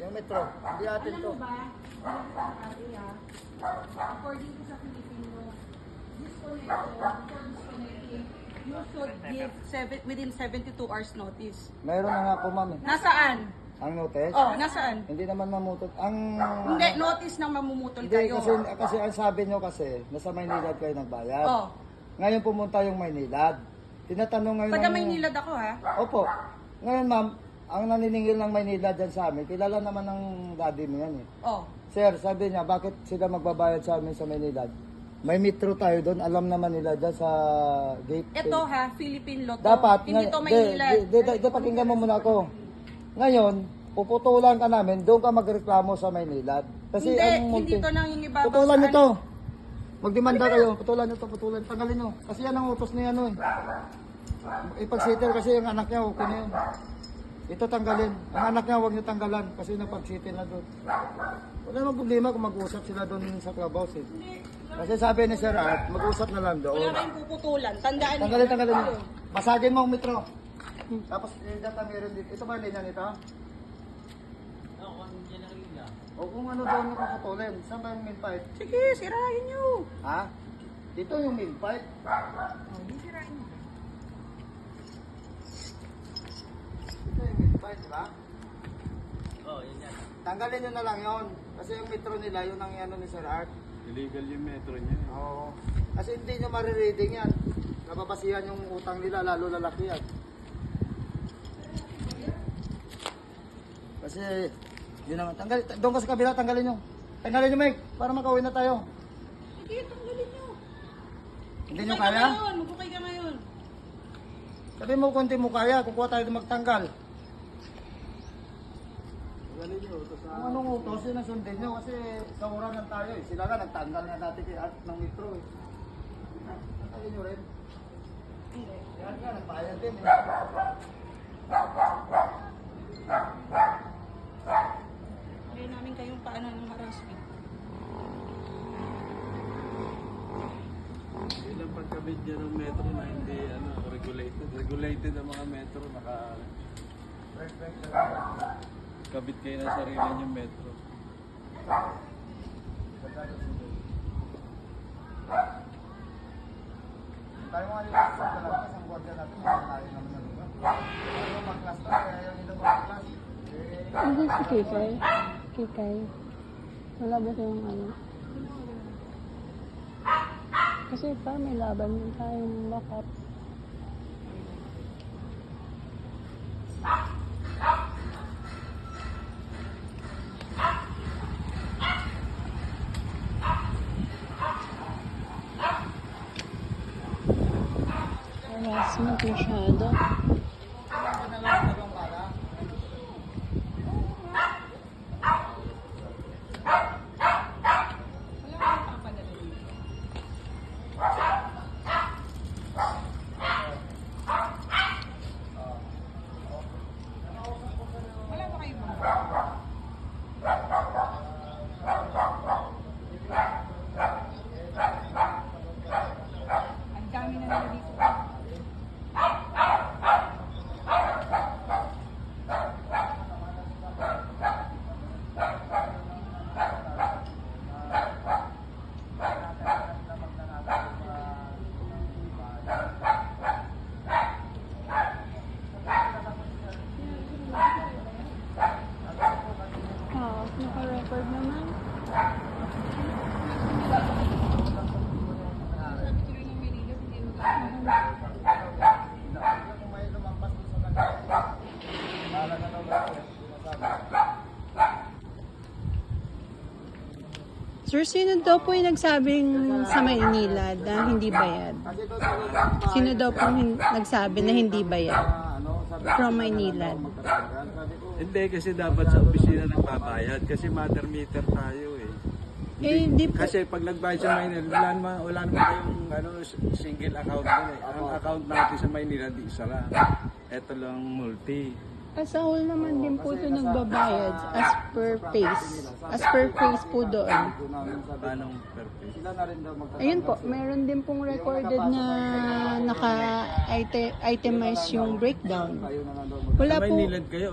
Yung metro. Hindi atin Alam to. mo ba, according to sa Filipino, disconnecting, you should give within 72 hours notice. Meron na nga po, ma'am. Nasaan? Ang notice? Oh, nasaan? Hindi naman mamutol. Hindi, notice nang mamumutol Hindi, kayo. kasi ang sabi nyo kasi, nasa Maynilad kayo nagbayad. Oh. Ngayon pumunta yung Maynilad. Tinatanong ngayon Taga ng- Maynilad ako ha. Opo. Ngayon ma'am, ang naniningil ng Maynilad dyan sa amin, kilala naman ng daddy mo yan eh. Oh. Sir, sabi niya, bakit sila magbabayad sa amin sa Maynilad? May metro tayo doon, alam naman nila dyan sa gate. Ito ha, Philippine Lotto. Dapat, Hindi to Maynilad. pakinggan mo muna ako. Ngayon, puputulan ka namin, doon ka magreklamo sa Maynilad. Kasi Hindi to nangingibabaw. putulan nyo to. Magdemanda kayo, putulan nyo to, putulan. Tanggalin nyo. Kasi yan ang utos niya ano eh. Ipag-settle kasi yung anak niya, okay na yun. Ito tanggalin. Ang anak niya, huwag niyo tanggalan kasi napag-settle na doon. Wala namang problema kung mag-usap sila doon sa clubhouse eh. Kasi sabi ni Sir Art, mag-usap na lang doon. Wala kayong puputulan. Tandaan niyo. Tanggalin nyo. Masagin mo ang metro. Tapos, data meron dito. Ito ba yung linya nito? O kung ano daw nakakatulin. Saan ba yung main pipe? Sige, sirahin niyo. Ha? Dito yung main pipe. Hindi sirahin niyo. Ito yung main pipe, di ba? Oo, yun yan. Tanggalin nyo na lang yon. Kasi yung metro nila, yun ang ano ni Sir Art. Illegal yung metro niya. Oo. Kasi hindi nyo marireading yan. Nababasihan yung utang nila, lalo lalaki yan. Kasi, yun naman. Doon ka sa kabila, tanggalin nyo. Tanggalin nyo, Mike, para makauwi na tayo. Sige, tanggalin niyo. Hindi nyo Magbukay ka kaya? ngayon, magbukay ka ngayon. Sabi mo, kung hindi mo kaya, kukuha tayo na magtanggal. Galing nyo, ito sa... Kung anong utos, yun ang sundin nyo. Kasi sa orangan tayo eh. Sila nga, nagtanggal nga dati ng metro eh. Tanggalin nyo rin. Yan nga, nagbayad din eh. Ngayon namin kayong paano ng harassment. Ilang pagkabit niya ng metro na hindi regulated. Regulated ang mga metro, kabit kayo ng sarili niyong metro. Tayo mga nila sa talaga, sa guardia natin, tayo naman na lugar. Tayo mag-class na, kaya yung nila mag-class. Hindi si Kikay. Kikay. Wala ba siyang ano? Kasi pa may laban din tayong backup. Harassment masyado. Wala ba kayong mga? Ang dami na nila dito. Naka-record naman. Sir, sino daw po yung nagsabing sa Maynila na hindi bayad? Sino daw po nagsabi na hindi bayad? From Maynilad. Hindi, kasi dapat sa opisina nagbabayad. Kasi mother meter tayo eh. Eh, di po. Kasi pag nagbayad sa Maynila, wala naman kayong single account din eh. Ang account natin sa Maynila, di isa lang. Ito lang multi. As a whole naman din po ito nagbabayad as per face. As per face po doon. Paano per piece? Sila na rin daw magtatanggal. Ayun po, meron din pong recorded na naka-itemize yung breakdown. Tayo na lang daw Wala Sa po. Maynilad kayo